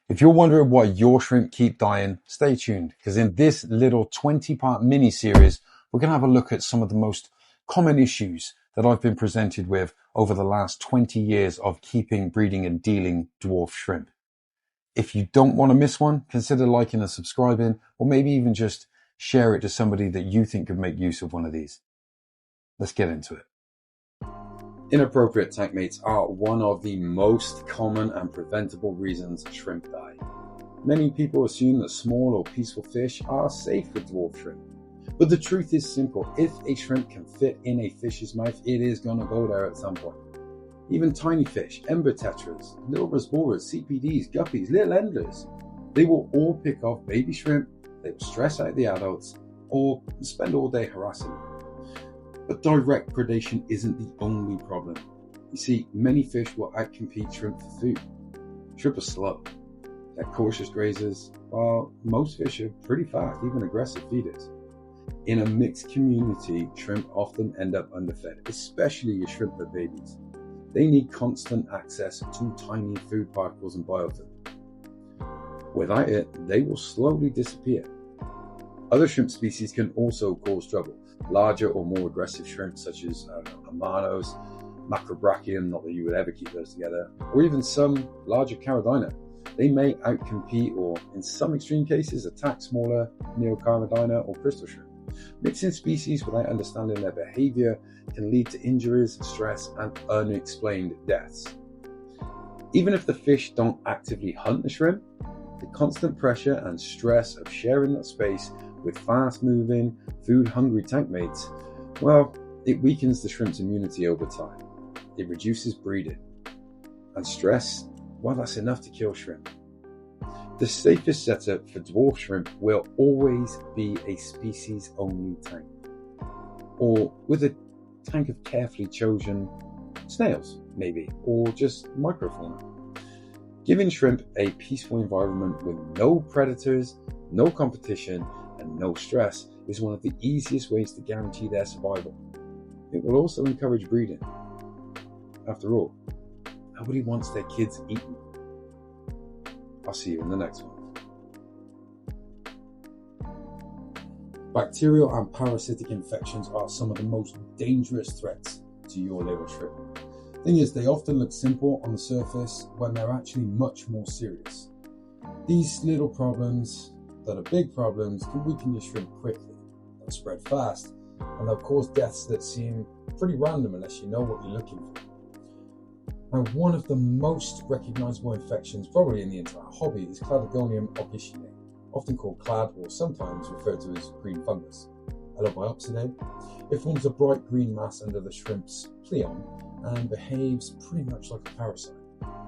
If you're wondering why your shrimp keep dying, stay tuned, because in this little 20-part mini-series, we're going to have a look at some of the most common issues that I've been presented with over the last 20 years of keeping, breeding and dealing dwarf shrimp. If you don't want to miss one, consider liking and subscribing, or maybe even just share it to somebody that you think could make use of one of these. Let's get into it. Inappropriate tankmates are one of the most common and preventable reasons shrimp die. Many people assume that small or peaceful fish are safe with dwarf shrimp. But the truth is simple. If a shrimp can fit in a fish's mouth, it is going to go there at some point. Even tiny fish, ember tetras, little rasboras, CPDs, guppies, little endlers, they will all pick off baby shrimp, they will stress out the adults, or spend all day harassing them. But direct predation isn't the only problem. You see, many fish will outcompete shrimp for food. Shrimp are slow. They're cautious grazers, while most fish are pretty fast, even aggressive feeders. In a mixed community, shrimp often end up underfed, especially your shrimp that babies. They need constant access to tiny food particles and biofilm. Without it, they will slowly disappear. Other shrimp species can also cause trouble. Larger or more aggressive shrimp such as amanos, macrobrachium, not that you would ever keep those together, or even some larger caridina. They may outcompete or, in some extreme cases, attack smaller neocaridina or crystal shrimp. Mixing species without understanding their behavior can lead to injuries, stress, and unexplained deaths. Even if the fish don't actively hunt the shrimp, the constant pressure and stress of sharing that space with fast-moving, food-hungry tankmates, well, it weakens the shrimp's immunity over time. It reduces breeding. And stress, well, that's enough to kill shrimp. The safest setup for dwarf shrimp will always be a species-only tank, or with a tank of carefully chosen snails, maybe, or just microfauna. Giving shrimp a peaceful environment with no predators, no competition, and no stress is one of the easiest ways to guarantee their survival. It will also encourage breeding. After all, nobody wants their kids eaten. I'll see you in the next one. Bacterial and parasitic infections are some of the most dangerous threats to your little shrimp. Thing is, they often look simple on the surface when they're actually much more serious. These little problems that are big problems can weaken your shrimp quickly. They'll spread fast, and they'll cause deaths that seem pretty random unless you know what you're looking for. Now, one of the most recognizable infections, probably in the entire hobby, is Cladogonium opicinae, often called clad or sometimes referred to as green fungus. Allobiopsidae. It forms a bright green mass under the shrimp's pleon and behaves pretty much like a parasite.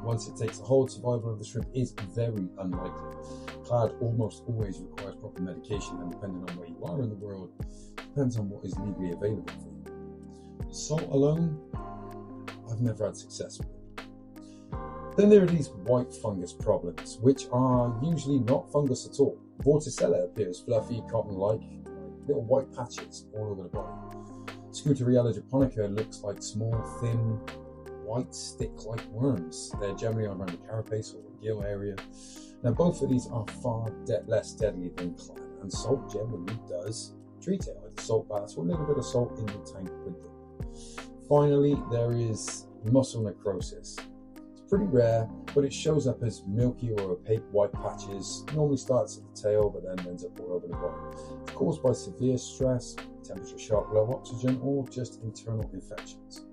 Once it takes a hold, survival of the shrimp is very unlikely. Clad almost always requires proper medication, and depending on where you are in the world, depends on what is legally available for you. Salt alone, I've never had success with. Then there are these white fungus problems, which are usually not fungus at all. Vorticella appears fluffy, cotton-like, little white patches all over the body. Scuteriella japonica looks like small, thin, white stick-like worms. They're generally around the carapace or the gill area. Now, both of these are far less deadly than clad, and salt generally does treat it, either salt baths or a little bit of salt in your tank with them. Finally, there is muscle necrosis. It's pretty rare, but it shows up as milky or opaque white patches. Normally starts at the tail, but then ends up all over the body. It's caused by severe stress, temperature shock, low oxygen, or just internal infections.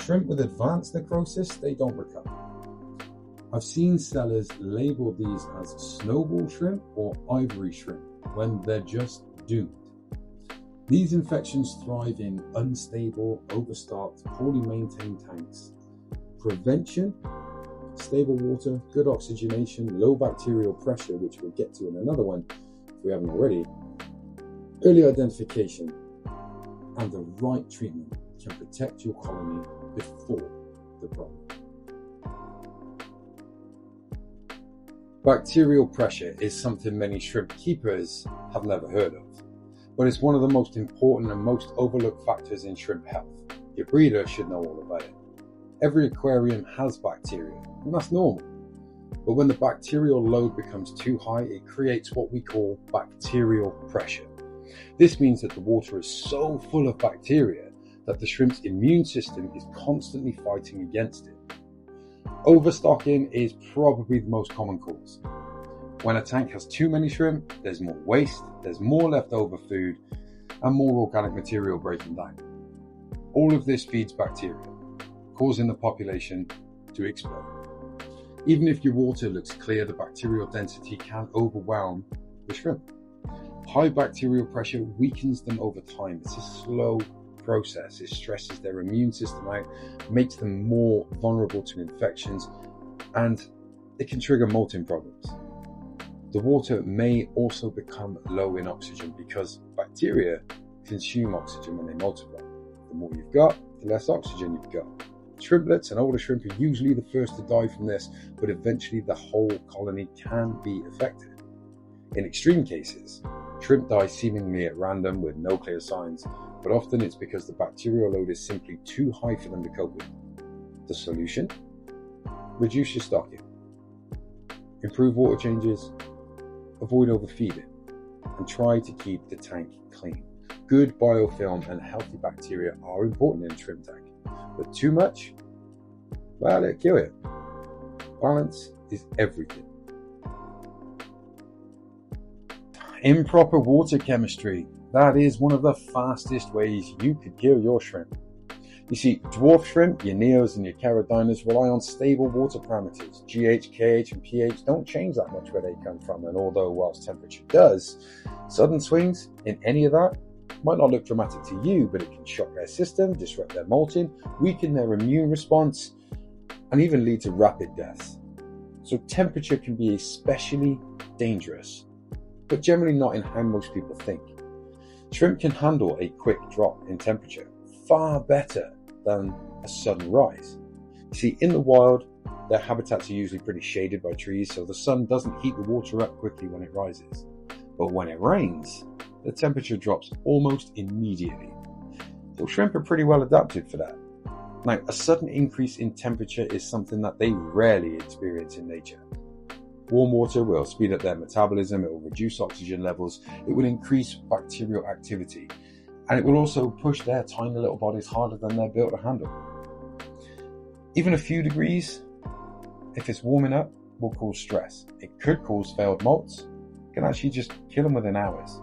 Shrimp with advanced necrosis, they don't recover. I've seen sellers label these as snowball shrimp or ivory shrimp when they're just doomed. These infections thrive in unstable, overstocked, poorly maintained tanks. Prevention: stable water, good oxygenation, low bacterial pressure, which we'll get to in another one if we haven't already. Early identification and the right treatment can protect your colony before the problem. Bacterial pressure is something many shrimp keepers have never heard of, but it's one of the most important and most overlooked factors in shrimp health. Your breeder should know all about it. Every aquarium has bacteria, and that's normal. But when the bacterial load becomes too high, it creates what we call bacterial pressure. This means that the water is so full of bacteria that the shrimp's immune system is constantly fighting against it. Overstocking is probably the most common cause. When a tank has too many shrimp, there's more waste, there's more leftover food, and more organic material breaking down. All of this feeds bacteria, causing the population to explode. Even if your water looks clear, the bacterial density can overwhelm the shrimp. High bacterial pressure weakens them over time. It's a slow process. It stresses their immune system out, makes them more vulnerable to infections, and it can trigger molting problems. The water may also become low in oxygen because bacteria consume oxygen when they multiply. The more you've got, the less oxygen you've got. Shrimplets and older shrimp are usually the first to die from this, but eventually the whole colony can be affected. In extreme cases, shrimp die seemingly at random with no clear signs, but often it's because the bacterial load is simply too high for them to cope with. The solution? Reduce your stocking. Improve water changes. Avoid overfeeding. And try to keep the tank clean. Good biofilm and healthy bacteria are important in a shrimp tank, but too much, well, it'll kill you. Balance is everything. Improper water chemistry. That is one of the fastest ways you could kill your shrimp. You see, dwarf shrimp, your neos and your carodinas rely on stable water parameters. GH, KH and pH don't change that much where they come from, and although whilst temperature does, sudden swings in any of that might not look dramatic to you, but it can shock their system, disrupt their molting, weaken their immune response, and even lead to rapid deaths. So temperature can be especially dangerous, but generally not in how most people think. Shrimp can handle a quick drop in temperature far better than a sudden rise. You see, in the wild, their habitats are usually pretty shaded by trees, so the sun doesn't heat the water up quickly when it rises. But when it rains, the temperature drops almost immediately. So shrimp are pretty well adapted for that. Now, a sudden increase in temperature is something that they rarely experience in nature. Warm water will speed up their metabolism, it will reduce oxygen levels, it will increase bacterial activity, and it will also push their tiny little bodies harder than they're built to handle. Even a few degrees, if it's warming up, will cause stress. It could cause failed molts, it can actually just kill them within hours.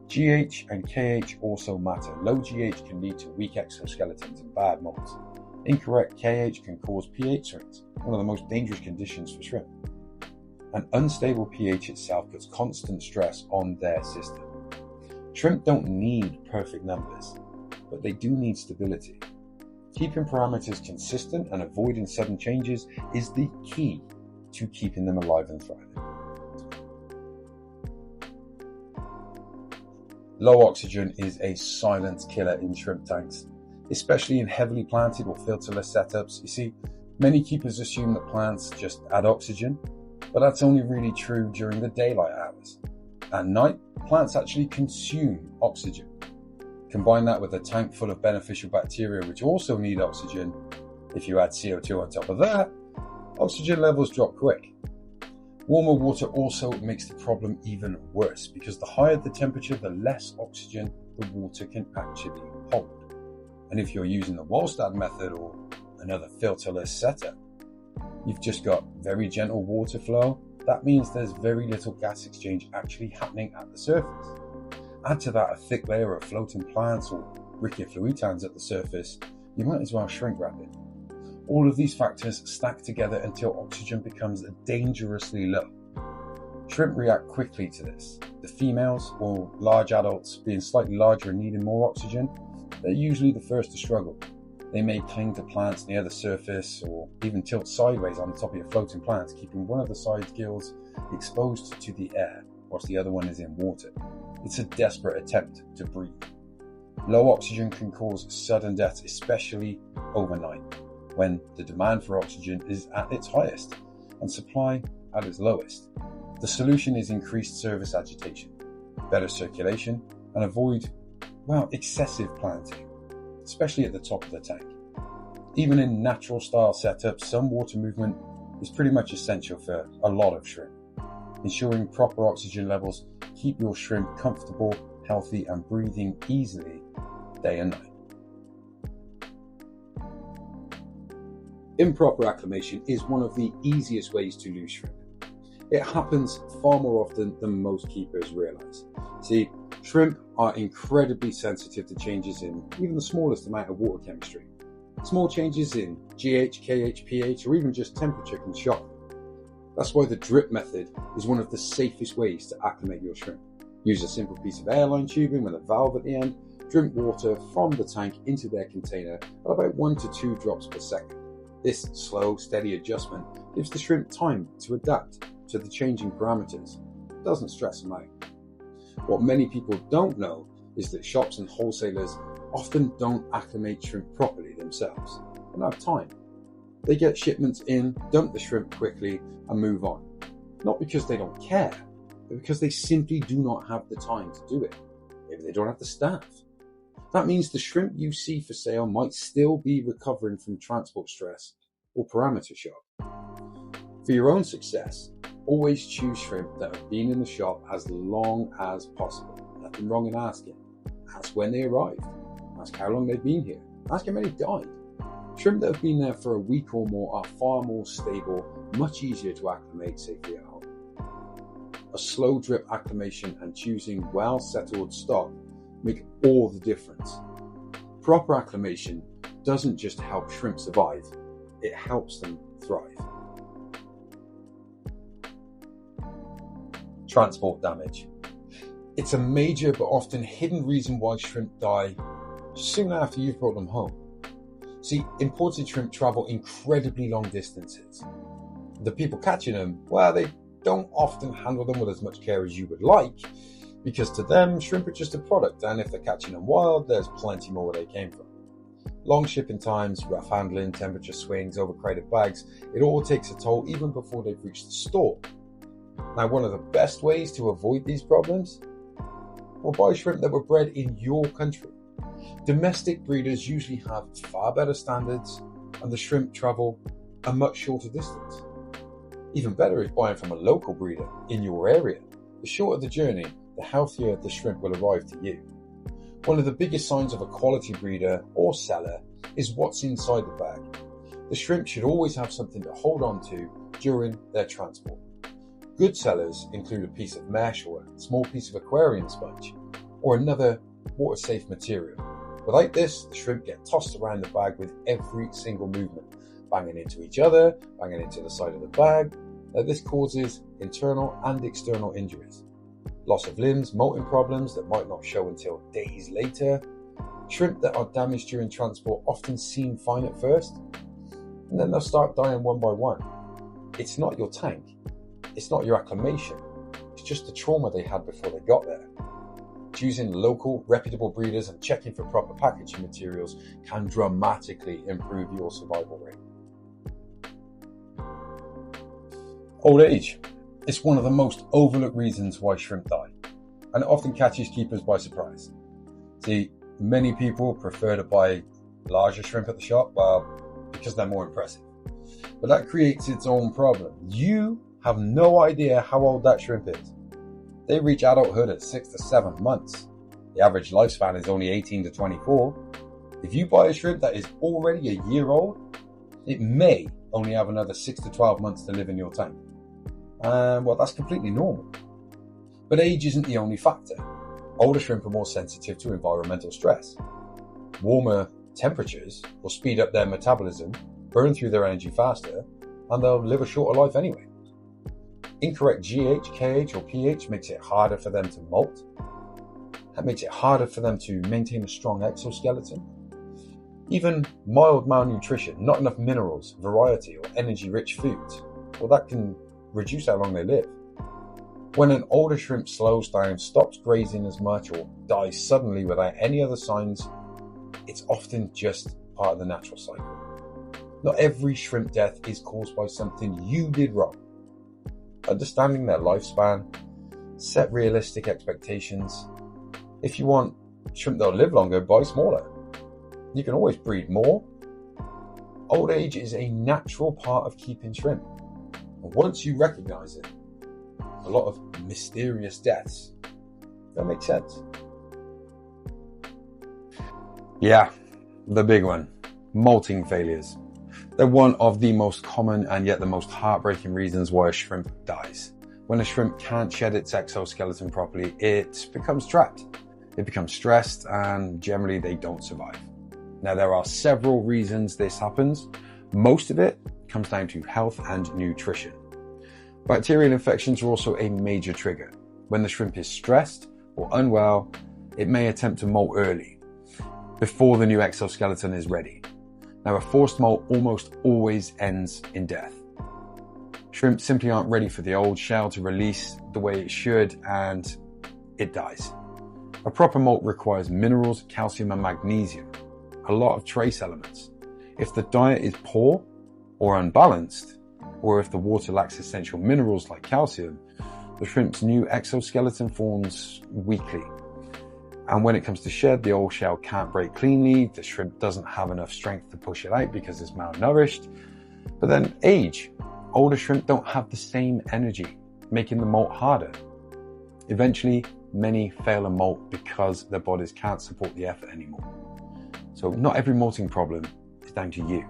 GH and KH also matter. Low GH can lead to weak exoskeletons and bad molts. Incorrect KH can cause pH swings, one of the most dangerous conditions for shrimp. An unstable pH itself puts constant stress on their system. Shrimp don't need perfect numbers, but they do need stability. Keeping parameters consistent and avoiding sudden changes is the key to keeping them alive and thriving. Low oxygen is a silent killer in shrimp tanks, especially in heavily planted or filterless setups. You see, many keepers assume that plants just add oxygen, but that's only really true during the daylight hours. At night, plants actually consume oxygen. Combine that with a tank full of beneficial bacteria which also need oxygen. If you add CO2 on top of that, oxygen levels drop quick. Warmer water also makes the problem even worse because the higher the temperature, the less oxygen the water can actually hold. And if you're using the Wallstad method or another filterless setup, you've just got very gentle water flow. That means there's very little gas exchange actually happening at the surface. Add to that a thick layer of floating plants or brachyfluitans at the surface, you might as well shrink wrap it. All of these factors stack together until oxygen becomes dangerously low. Shrimp react quickly to this. The females, or large adults, being slightly larger and needing more oxygen, they're usually the first to struggle. They may cling to plants near the surface or even tilt sideways on the top of your floating plants, keeping one of the side gills exposed to the air whilst the other one is in water. It's a desperate attempt to breathe. Low oxygen can cause sudden death, especially overnight, when the demand for oxygen is at its highest and supply at its lowest. The solution is increased surface agitation, better circulation, and avoid, excessive planting, especially at the top of the tank. Even in natural style setups, some water movement is pretty much essential for a lot of shrimp. Ensuring proper oxygen levels keep your shrimp comfortable, healthy, and breathing easily day and night. Improper acclimation is one of the easiest ways to lose shrimp. It happens far more often than most keepers realize. See, shrimp are incredibly sensitive to changes in even the smallest amount of water chemistry. Small changes in GH, KH, pH, or even just temperature can shock. That's why the drip method is one of the safest ways to acclimate your shrimp. Use a simple piece of airline tubing with a valve at the end, drip water from the tank into their container at about 1 to 2 drops per second. This slow, steady adjustment gives the shrimp time to adapt to the changing parameters. It doesn't stress them out. What many people don't know is that shops and wholesalers often don't acclimate shrimp properly themselves. They don't have time. They get shipments in, dump the shrimp quickly, and move on. Not because they don't care, but because they simply do not have the time to do it. Maybe they don't have the staff. That means the shrimp you see for sale might still be recovering from transport stress or parameter shock. For your own success, always choose shrimp that have been in the shop as long as possible. Nothing wrong in asking. Ask when they arrived. Ask how long they've been here. Ask how many died. Shrimp that have been there for a week or more are far more stable, much easier to acclimate safely at home. A slow drip acclimation and choosing well-settled stock make all the difference. Proper acclimation doesn't just help shrimp survive, it helps them thrive. Transport damage. It's a major but often hidden reason why shrimp die soon after you've brought them home. See, imported shrimp travel incredibly long distances. The people catching them, well, they don't often handle them with as much care as you would like, because to them, shrimp are just a product, and if they're catching them wild, there's plenty more where they came from. Long shipping times, rough handling, temperature swings, overcrowded bags, it all takes a toll even before they've reached the store. Now, one of the best ways to avoid these problems? Well, buy shrimp that were bred in your country. Domestic breeders usually have far better standards, and the shrimp travel a much shorter distance. Even better is buying from a local breeder in your area. The shorter the journey, the healthier the shrimp will arrive to you. One of the biggest signs of a quality breeder or seller is what's inside the bag. The shrimp should always have something to hold on to during their transport. Good sellers include a piece of mesh or a small piece of aquarium sponge or another water-safe material. Without this, the shrimp get tossed around the bag with every single movement, banging into each other, banging into the side of the bag. Now, this causes internal and external injuries. Loss of limbs, molting problems that might not show until days later. Shrimp that are damaged during transport often seem fine at first, and then they'll start dying one by one. It's not your tank. It's not your acclimation. It's just the trauma they had before they got there. Choosing local, reputable breeders and checking for proper packaging materials can dramatically improve your survival rate. Old age. It's one of the most overlooked reasons why shrimp die, and it often catches keepers by surprise. See, many people prefer to buy larger shrimp at the shop, well, because they're more impressive. But that creates its own problem. You have no idea how old that shrimp is. They reach adulthood at 6 to 7 months. The average lifespan is only 18 to 24. If you buy a shrimp that is already a year old, it may only have another 6 to 12 months to live in your tank. Well, that's completely normal. But age isn't the only factor. Older shrimp are more sensitive to environmental stress. Warmer temperatures will speed up their metabolism, burn through their energy faster, and they'll live a shorter life anyway. Incorrect GH, KH, or pH makes it harder for them to molt. That makes it harder for them to maintain a strong exoskeleton. Even mild malnutrition, not enough minerals, variety, or energy-rich foods, well, that can reduce how long they live. When an older shrimp slows down, stops grazing as much, or dies suddenly without any other signs, it's often just part of the natural cycle. Not every shrimp death is caused by something you did wrong. Understanding their lifespan, set realistic expectations. If you want shrimp that'll live longer, buy smaller. You can always breed more. Old age is a natural part of keeping shrimp. And once you recognize it, a lot of mysterious deaths, that makes sense. Yeah, the big one, molting failures. They're one of the most common and yet the most heartbreaking reasons why a shrimp dies. When a shrimp can't shed its exoskeleton properly, it becomes trapped. It becomes stressed and generally they don't survive. Now there are several reasons this happens. Most of it comes down to health and nutrition. Bacterial infections are also a major trigger. When the shrimp is stressed or unwell, it may attempt to molt early, before the new exoskeleton is ready. Now, a forced molt almost always ends in death. Shrimp simply aren't ready for the old shell to release the way it should, and it dies. A proper molt requires minerals, calcium and magnesium, a lot of trace elements. If the diet is poor or unbalanced, or if the water lacks essential minerals like calcium, the shrimp's new exoskeleton forms weakly. And when it comes to shed, the old shell can't break cleanly, the shrimp doesn't have enough strength to push it out because it's malnourished. But then age. Older shrimp don't have the same energy, making the molt harder. Eventually, many fail a molt because their bodies can't support the effort anymore. So not every molting problem is down to you.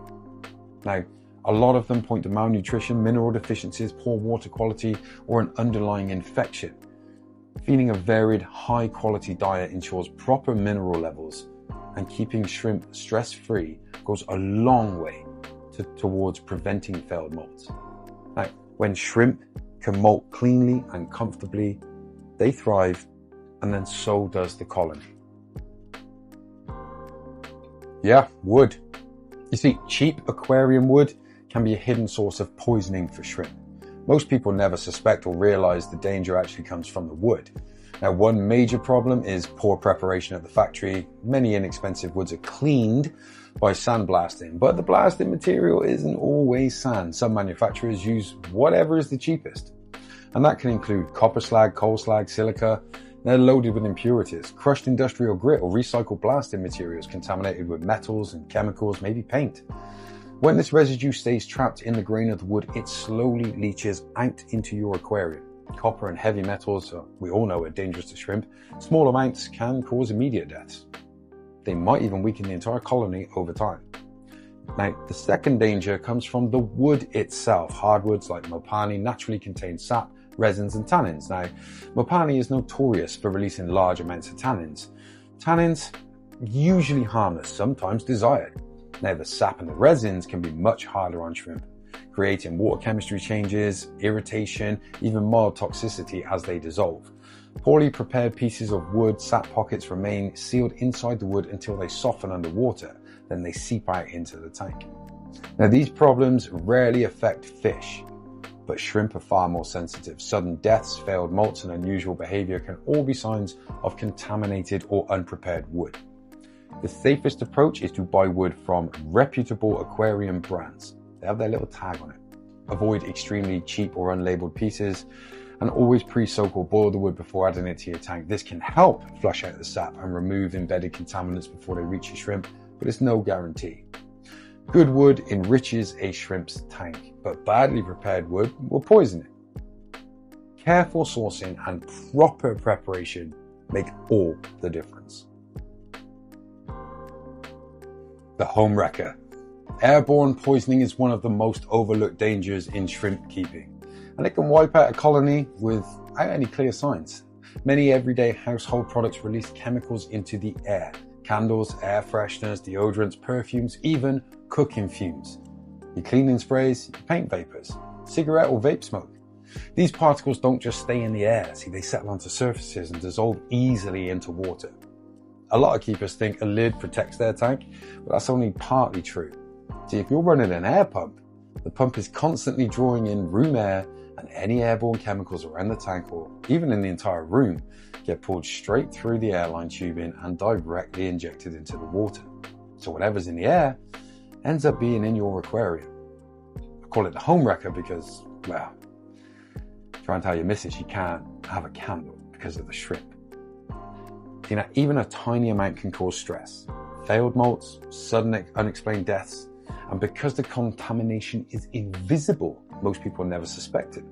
Now, a lot of them point to malnutrition, mineral deficiencies, poor water quality, or an underlying infection. Feeding a varied, high-quality diet ensures proper mineral levels, and keeping shrimp stress-free goes a long way towards preventing failed molts. Now, when shrimp can molt cleanly and comfortably, they thrive, and then so does the colony. Yeah, wood. You see, cheap aquarium wood can be a hidden source of poisoning for shrimp. Most people never suspect or realize the danger actually comes from the wood. Now, one major problem is poor preparation at the factory. Many inexpensive woods are cleaned by sandblasting, but the blasting material isn't always sand. Some manufacturers use whatever is the cheapest. And that can include copper slag, coal slag, silica. They're loaded with impurities, crushed industrial grit or recycled blasting materials contaminated with metals and chemicals, maybe paint. When this residue stays trapped in the grain of the wood, it slowly leaches out into your aquarium. Copper and heavy metals, we all know, are dangerous to shrimp. Small amounts can cause immediate deaths. They might even weaken the entire colony over time. Now, the second danger comes from the wood itself. Hardwoods like mopani naturally contain sap, resins and tannins. Now, mopani is notorious for releasing large amounts of tannins. Tannins, usually harmless, sometimes desired. Now, the sap and the resins can be much harder on shrimp, creating water chemistry changes, irritation, even mild toxicity as they dissolve. Poorly prepared pieces of wood sap pockets remain sealed inside the wood until they soften underwater, then they seep out into the tank. Now, these problems rarely affect fish, but shrimp are far more sensitive. Sudden deaths, failed molts, and unusual behavior can all be signs of contaminated or unprepared wood. The safest approach is to buy wood from reputable aquarium brands. They have their little tag on it. Avoid extremely cheap or unlabeled pieces, and always pre-soak or boil the wood before adding it to your tank. This can help flush out the sap and remove embedded contaminants before they reach your shrimp, but it's no guarantee. Good wood enriches a shrimp's tank, but badly prepared wood will poison it. Careful sourcing and proper preparation make all the difference. The home wrecker. Airborne poisoning is one of the most overlooked dangers in shrimp keeping, and it can wipe out a colony without any clear signs. Many everyday household products release chemicals into the air. Candles, air fresheners, deodorants, perfumes, even cooking fumes. Your cleaning sprays, your paint vapors, cigarette or vape smoke. These particles don't just stay in the air. See, they settle onto surfaces and dissolve easily into water. A lot of keepers think a lid protects their tank, but that's only partly true. See, if you're running an air pump, the pump is constantly drawing in room air, and any airborne chemicals around the tank or even in the entire room get pulled straight through the airline tubing and directly injected into the water. So whatever's in the air ends up being in your aquarium. I call it the home wrecker because, well, try and tell your missus you can't have a candle because of the shrimp. You know, even a tiny amount can cause stress, failed molts, sudden unexplained deaths, and because the contamination is invisible, most people never suspect it.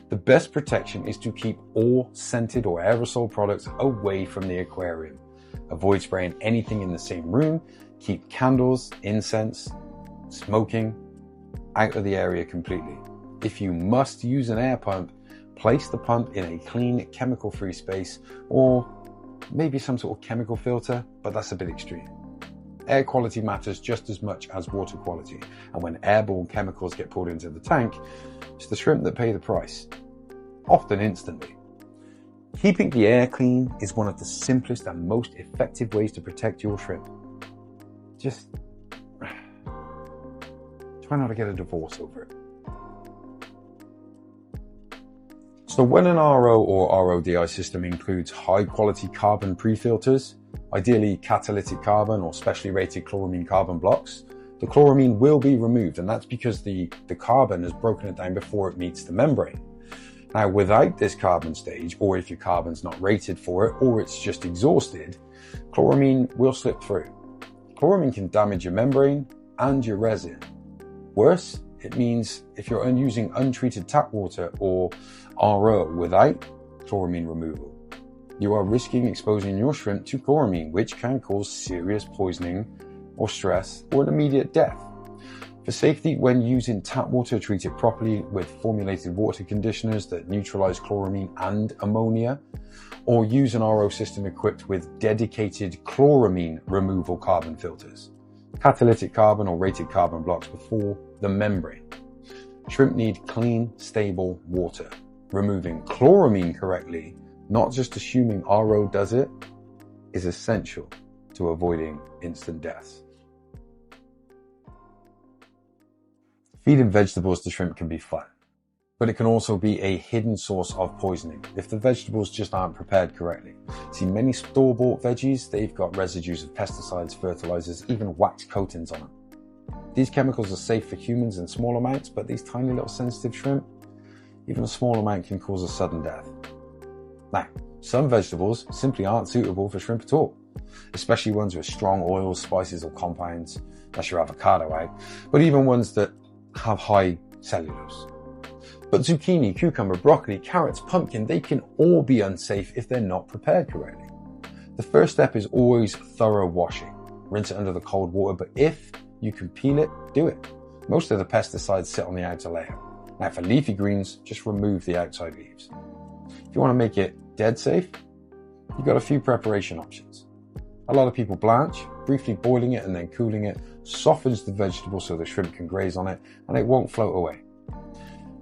The best protection is to keep all scented or aerosol products away from the aquarium. Avoid spraying anything in the same room. Keep candles, incense, smoking out of the area completely. If you must use an air pump, place the pump in a clean, chemical-free space, or maybe some sort of chemical filter, but that's a bit extreme. Air quality matters just as much as water quality, and when airborne chemicals get poured into the tank, it's the shrimp that pay the price, often instantly. Keeping the air clean is one of the simplest and most effective ways to protect your shrimp. Just try not to get a divorce over it. So when an RO or RODI system includes high quality carbon pre-filters, ideally catalytic carbon or specially rated chloramine carbon blocks, the chloramine will be removed, and that's because the carbon has broken it down before it meets the membrane. Now, without this carbon stage, or if your carbon's not rated for it, or it's just exhausted, chloramine will slip through. Chloramine can damage your membrane and your resin. Worse, it means if you're using untreated tap water or RO without chloramine removal, you are risking exposing your shrimp to chloramine, which can cause serious poisoning or stress or an immediate death. For safety, when using tap water, treat it properly with formulated water conditioners that neutralize chloramine and ammonia, or use an RO system equipped with dedicated chloramine removal carbon filters, catalytic carbon or rated carbon blocks before the membrane. Shrimp need clean, stable water. Removing chloramine correctly, not just assuming RO does it, is essential to avoiding instant deaths. Feeding vegetables to shrimp can be fun, but it can also be a hidden source of poisoning if the vegetables just aren't prepared correctly. See, many store-bought veggies, they've got residues of pesticides, fertilizers, even wax coatings on them. These chemicals are safe for humans in small amounts, but these tiny little sensitive shrimp, even a small amount can cause a sudden death. Now, some vegetables simply aren't suitable for shrimp at all, especially ones with strong oils, spices, or compounds. That's your avocado out, but even ones that have high cellulose. But zucchini, cucumber, broccoli, carrots, pumpkin, they can all be unsafe if they're not prepared correctly. The first step is always thorough washing. Rinse it under the cold water, but if you can peel it, do it. Most of the pesticides sit on the outer layer. Now for leafy greens, just remove the outside leaves. If you want to make it dead safe, you've got a few preparation options. A lot of people blanch, briefly boiling it and then cooling it softens the vegetable so the shrimp can graze on it and it won't float away.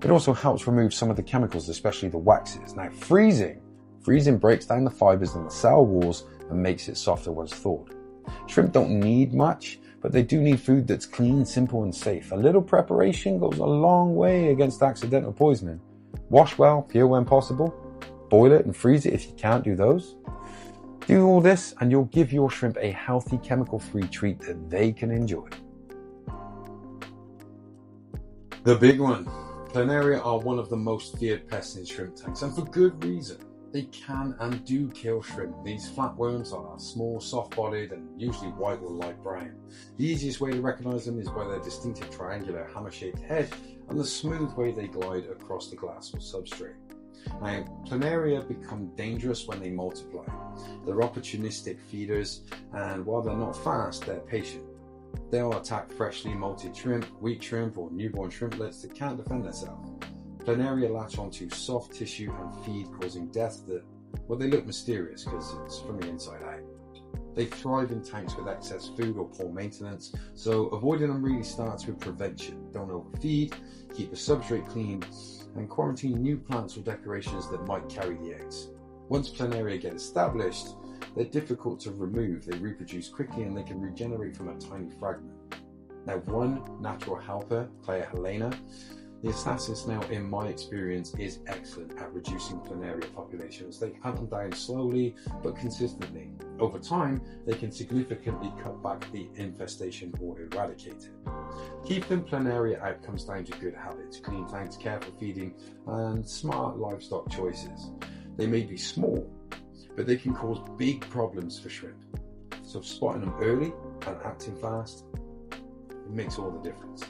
It also helps remove some of the chemicals, especially the waxes. Now freezing breaks down the fibers in the cell walls and makes it softer once thawed. Shrimp don't need much, but they do need food that's clean, simple and safe. A little preparation goes a long way against accidental poisoning. Wash well, peel when possible, boil it and freeze it if you can't do those. Do all this and you'll give your shrimp a healthy, chemical-free treat that they can enjoy. The big one. Planaria are one of the most feared pests in shrimp tanks, and for good reason. They can and do kill shrimp. These flatworms are small, soft-bodied, and usually white or light brown. The easiest way to recognize them is by their distinctive triangular hammer-shaped head and the smooth way they glide across the glass or substrate. Now, Planaria become dangerous when they multiply. They're opportunistic feeders, and while they're not fast, they're patient. They'll attack freshly molted shrimp, weak shrimp, or newborn shrimplets that can't defend themselves. Planaria latch onto soft tissue and feed, causing death that, well, they look mysterious because it's from the inside out. They thrive in tanks with excess food or poor maintenance, so avoiding them really starts with prevention. Don't overfeed, keep the substrate clean, and quarantine new plants or decorations that might carry the eggs. Once Planaria get established, they're difficult to remove. They reproduce quickly and they can regenerate from a tiny fragment. Now, one natural helper, Claire Helena, the assassin snail, in my experience, is excellent at reducing Planaria populations. They hunt them down slowly but consistently. Over time, they can significantly cut back the infestation or eradicate it. Keeping Planaria out comes down to good habits, clean tanks, careful feeding, and smart livestock choices. They may be small, but they can cause big problems for shrimp. So spotting them early and acting fast, it makes all the difference.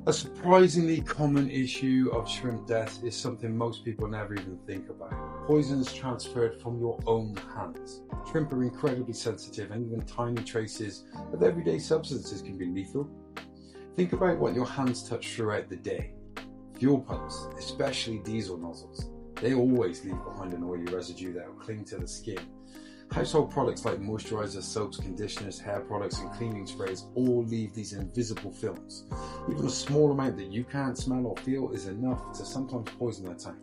A surprisingly common issue of shrimp death is something most people never even think about. Poisons transferred from your own hands. Shrimp are incredibly sensitive, and even tiny traces of everyday substances can be lethal. Think about what your hands touch throughout the day. Fuel pumps, especially diesel nozzles, they always leave behind an oily residue that will cling to the skin. Household products like moisturizers, soaps, conditioners, hair products and cleaning sprays all leave these invisible films. Even a small amount that you can't smell or feel is enough to sometimes poison a tank.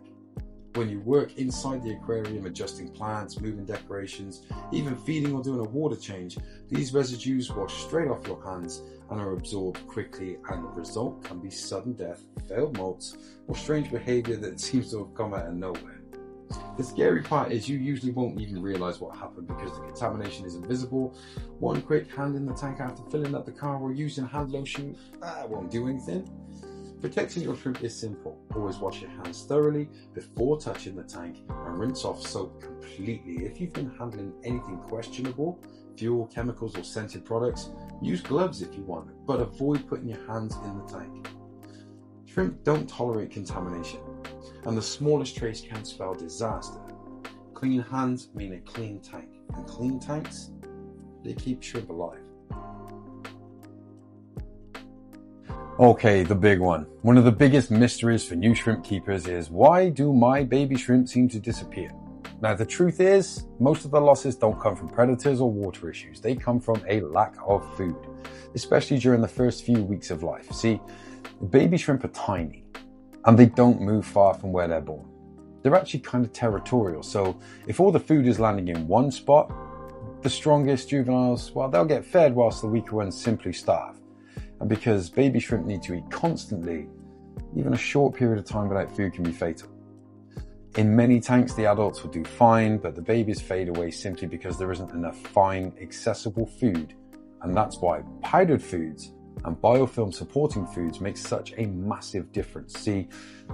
When you work inside the aquarium adjusting plants, moving decorations, even feeding or doing a water change, these residues wash straight off your hands and are absorbed quickly, and the result can be sudden death, failed molts, or strange behavior that seems to have come out of nowhere. The scary part is you usually won't even realize what happened because the contamination is invisible. One quick hand in the tank after filling up the car or using hand lotion, won't do anything. Protecting your shrimp is simple. Always wash your hands thoroughly before touching the tank and rinse off soap completely. If you've been handling anything questionable, fuel, chemicals or scented products, use gloves if you want, but avoid putting your hands in the tank. Shrimp don't tolerate contamination, and the smallest trace can spell disaster. Clean hands mean a clean tank, and clean tanks, they keep shrimp alive. Okay, the big one. One of the biggest mysteries for new shrimp keepers is, why do my baby shrimp seem to disappear? Now, the truth is, most of the losses don't come from predators or water issues. They come from a lack of food, especially during the first few weeks of life. See, baby shrimp are tiny, and they don't move far from where they're born. They're actually kind of territorial, so if all the food is landing in one spot, the strongest juveniles, well, they'll get fed whilst the weaker ones simply starve. And because baby shrimp need to eat constantly, even a short period of time without food can be fatal. In many tanks, the adults will do fine, but the babies fade away simply because there isn't enough fine, accessible food. And that's why powdered foods and biofilm supporting foods make such a massive difference. See,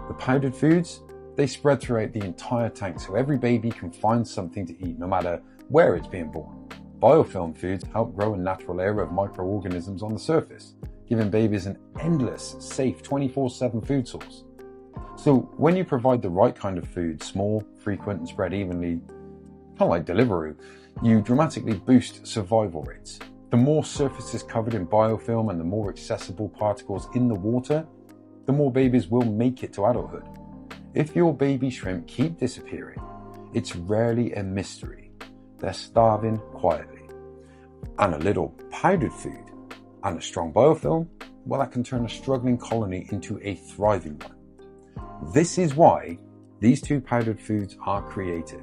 the powdered foods, they spread throughout the entire tank so every baby can find something to eat no matter where it's being born. Biofilm foods help grow a natural layer of microorganisms on the surface, giving babies an endless, safe 24/7 food source. So when you provide the right kind of food, small, frequent and spread evenly, kind of like Deliveroo, you dramatically boost survival rates. The more surfaces covered in biofilm and the more accessible particles in the water, the more babies will make it to adulthood. If your baby shrimp keep disappearing, it's rarely a mystery. They're starving quietly. And a little powdered food and a strong biofilm, well, that can turn a struggling colony into a thriving one. This is why these two powdered foods are created.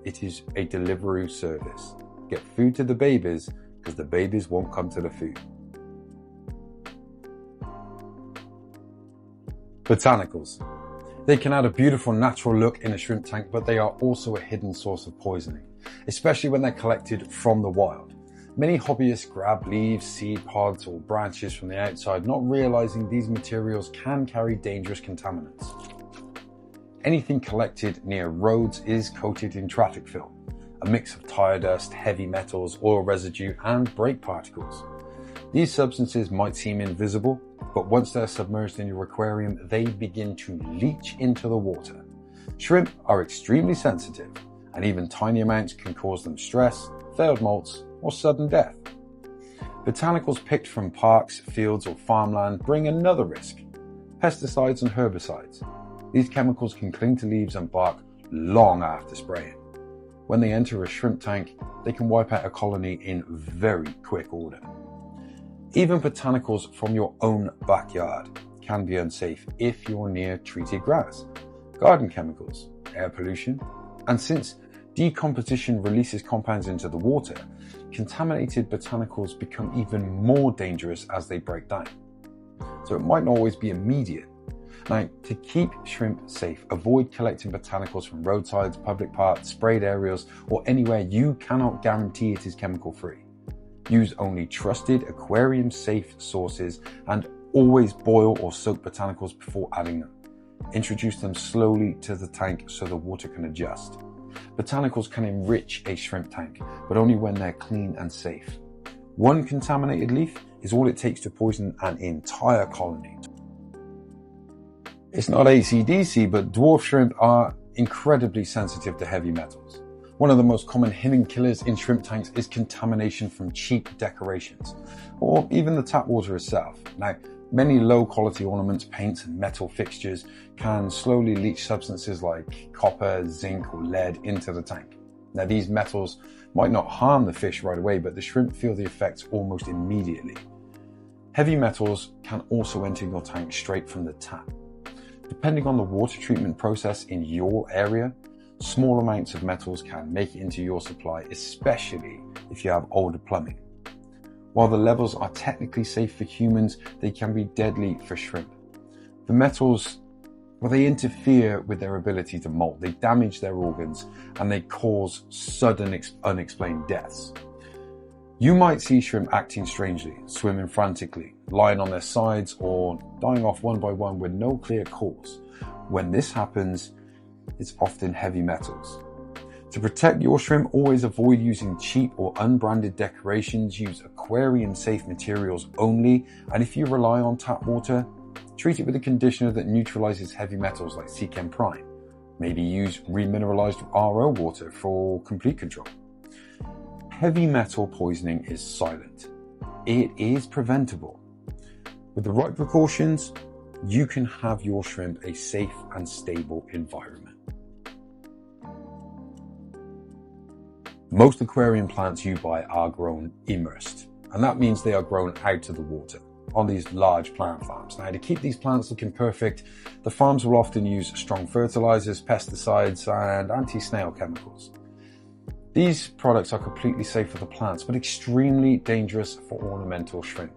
It is a Deliveroo service. Get food to the babies because the babies won't come to the food. Botanicals. They can add a beautiful natural look in a shrimp tank, but they are also a hidden source of poisoning, especially when they're collected from the wild. Many hobbyists grab leaves, seed pods or branches from the outside, not realizing these materials can carry dangerous contaminants. Anything collected near roads is coated in traffic film, a mix of tire dust, heavy metals, oil residue and brake particles. These substances might seem invisible, but once they're submerged in your aquarium, they begin to leach into the water. Shrimp are extremely sensitive, and even tiny amounts can cause them stress, failed molts, or sudden death. Botanicals picked from parks, fields, or farmland bring another risk: pesticides and herbicides. These chemicals can cling to leaves and bark long after spraying. When they enter a shrimp tank, they can wipe out a colony in very quick order. Even botanicals from your own backyard can be unsafe if you're near treated grass, garden chemicals, air pollution, and since decomposition releases compounds into the water, contaminated botanicals become even more dangerous as they break down. So it might not always be immediate. Now, to keep shrimp safe, avoid collecting botanicals from roadsides, public parks, sprayed areas, or anywhere you cannot guarantee it is chemical free. Use only trusted aquarium-safe sources and always boil or soak botanicals before adding them. Introduce them slowly to the tank so the water can adjust. Botanicals can enrich a shrimp tank, but only when they're clean and safe. One contaminated leaf is all it takes to poison an entire colony. It's not AC/DC, but dwarf shrimp are incredibly sensitive to heavy metals. One of the most common hidden killers in shrimp tanks is contamination from cheap decorations, or even the tap water itself. Now, many low-quality ornaments, paints, and metal fixtures can slowly leach substances like copper, zinc, or lead into the tank. Now, these metals might not harm the fish right away, but the shrimp feel the effects almost immediately. Heavy metals can also enter your tank straight from the tap. Depending on the water treatment process in your area, small amounts of metals can make it into your supply, especially if you have older plumbing. While the levels are technically safe for humans, they can be deadly for shrimp. The metals, they interfere with their ability to molt, they damage their organs, and they cause sudden unexplained deaths. You might see shrimp acting strangely, swimming frantically, lying on their sides, or dying off one by one with no clear cause. When this happens, it's often heavy metals. To protect your shrimp, always avoid using cheap or unbranded decorations. Use aquarium-safe materials only, and if you rely on tap water, treat it with a conditioner that neutralizes heavy metals like Chem Prime. Maybe use remineralized RO water for complete control. Heavy metal poisoning is silent. It is preventable. With the right precautions, you can have your shrimp a safe and stable environment. Most aquarium plants you buy are grown immersed, and that means they are grown out of the water on these large plant farms. Now, to keep these plants looking perfect, the farms will often use strong fertilizers, pesticides, and anti-snail chemicals. These products are completely safe for the plants, but extremely dangerous for ornamental shrimp.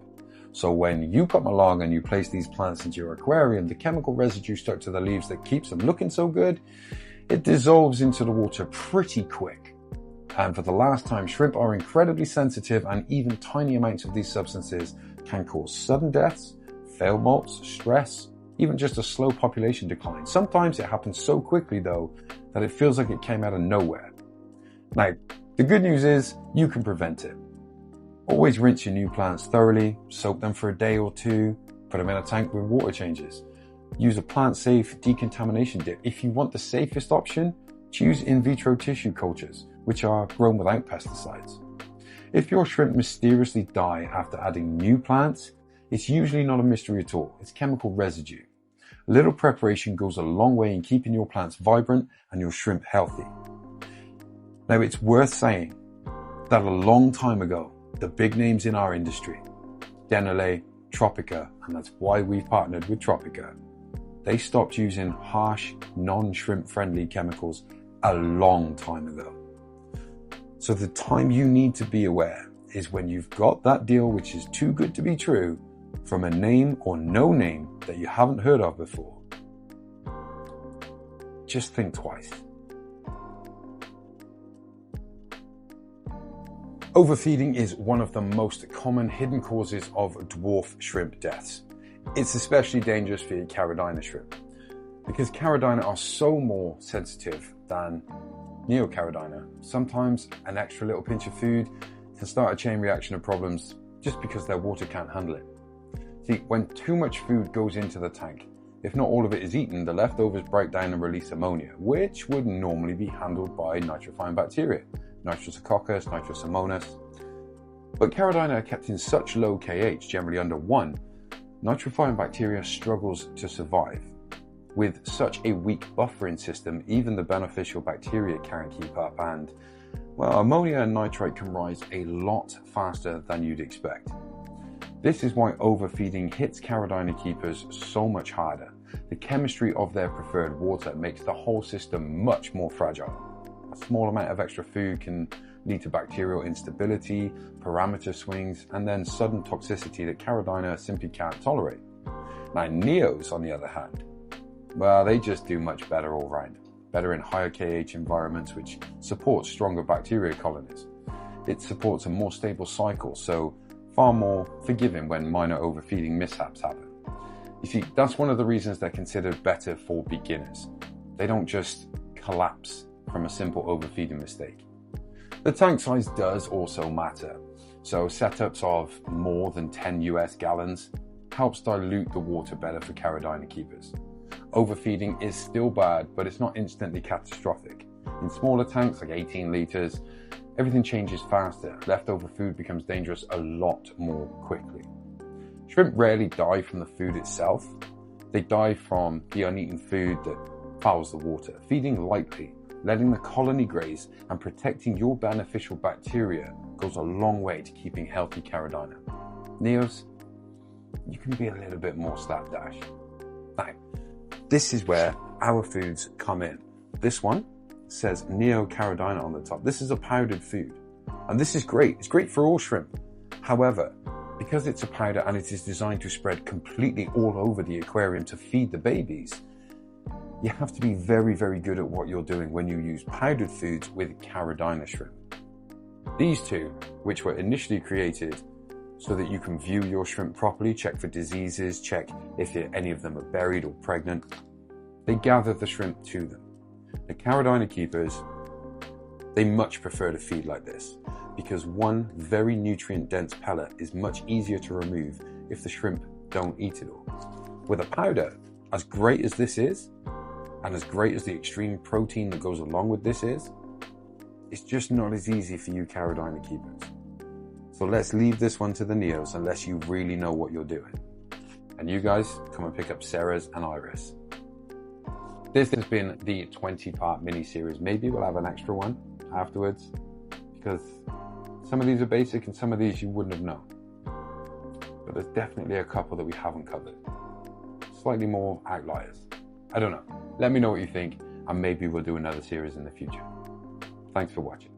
So when you come along and you place these plants into your aquarium, the chemical residue stuck to the leaves that keeps them looking so good, it dissolves into the water pretty quick. And for the last time, shrimp are incredibly sensitive, and even tiny amounts of these substances can cause sudden deaths, failed molts, stress, even just a slow population decline. Sometimes it happens so quickly though, that it feels like it came out of nowhere. Now, the good news is you can prevent it. Always rinse your new plants thoroughly, soak them for a day or two, put them in a tank with water changes. Use a plant-safe decontamination dip. If you want the safest option, choose in vitro tissue cultures, which are grown without pesticides. If your shrimp mysteriously die after adding new plants, it's usually not a mystery at all. It's chemical residue. A little preparation goes a long way in keeping your plants vibrant and your shrimp healthy. Now, it's worth saying that a long time ago, the big names in our industry, Denale, Tropica, and that's why we've partnered with Tropica, they stopped using harsh, non-shrimp friendly chemicals a long time ago. So the time you need to be aware is when you've got that deal which is too good to be true from a name or no name that you haven't heard of before. Just think twice. Overfeeding is one of the most common hidden causes of dwarf shrimp deaths. It's especially dangerous for your Caridina shrimp, because Caridina are so more sensitive than Neocaridina. Sometimes an extra little pinch of food can start a chain reaction of problems just because their water can't handle it. See, when too much food goes into the tank, if not all of it is eaten, the leftovers break down and release ammonia, which would normally be handled by nitrifying bacteria. Nitrosococcus, Nitrosomonas. But Caridina are kept in such low KH, generally under 1, nitrifying bacteria struggles to survive. With such a weak buffering system, even the beneficial bacteria can't keep up, and, well, ammonia and nitrite can rise a lot faster than you'd expect. This is why overfeeding hits Caridina keepers so much harder. The chemistry of their preferred water makes the whole system much more fragile. A small amount of extra food can lead to bacterial instability, parameter swings, and then sudden toxicity that Caridina simply can't tolerate. Now, Neos, on the other hand, well, they just do much better all round. Better in higher KH environments, which supports stronger bacteria colonies. It supports a more stable cycle, so far more forgiving when minor overfeeding mishaps happen. You see, that's one of the reasons they're considered better for beginners. They don't just collapse from a simple overfeeding mistake. The tank size does also matter. So setups of more than 10 US gallons helps dilute the water better for Caridina keepers. Overfeeding is still bad, but it's not instantly catastrophic. In smaller tanks, like 18 litres, everything changes faster. Leftover food becomes dangerous a lot more quickly. Shrimp rarely die from the food itself. They die from the uneaten food that fouls the water. Feeding lightly, letting the colony graze, and protecting your beneficial bacteria goes a long way to keeping healthy Caridina. Neos, you can be a little bit more slapdash. Now, this is where our foods come in. This one says Neo Caridina on the top. This is a powdered food, and this is great. It's great for all shrimp. However, because it's a powder and it is designed to spread completely all over the aquarium to feed the babies, you have to be very, very good at what you're doing when you use powdered foods with Caridina shrimp. These two, which were initially created so that you can view your shrimp properly, check for diseases, check if any of them are buried or pregnant, they gather the shrimp to them. The Caridina keepers, they much prefer to feed like this because one very nutrient-dense pellet is much easier to remove if the shrimp don't eat it all. With a powder, as great as this is, and as great as the extreme protein that goes along with this is, it's just not as easy for you Caridina keepers. So let's leave this one to the Neos unless you really know what you're doing. And you guys, come and pick up Sarah's and Iris. This has been the 20-part mini-series. Maybe we'll have an extra one afterwards, because some of these are basic and some of these you wouldn't have known. But there's definitely a couple that we haven't covered. Slightly more outliers. I don't know. Let me know what you think, and maybe we'll do another series in the future. Thanks for watching.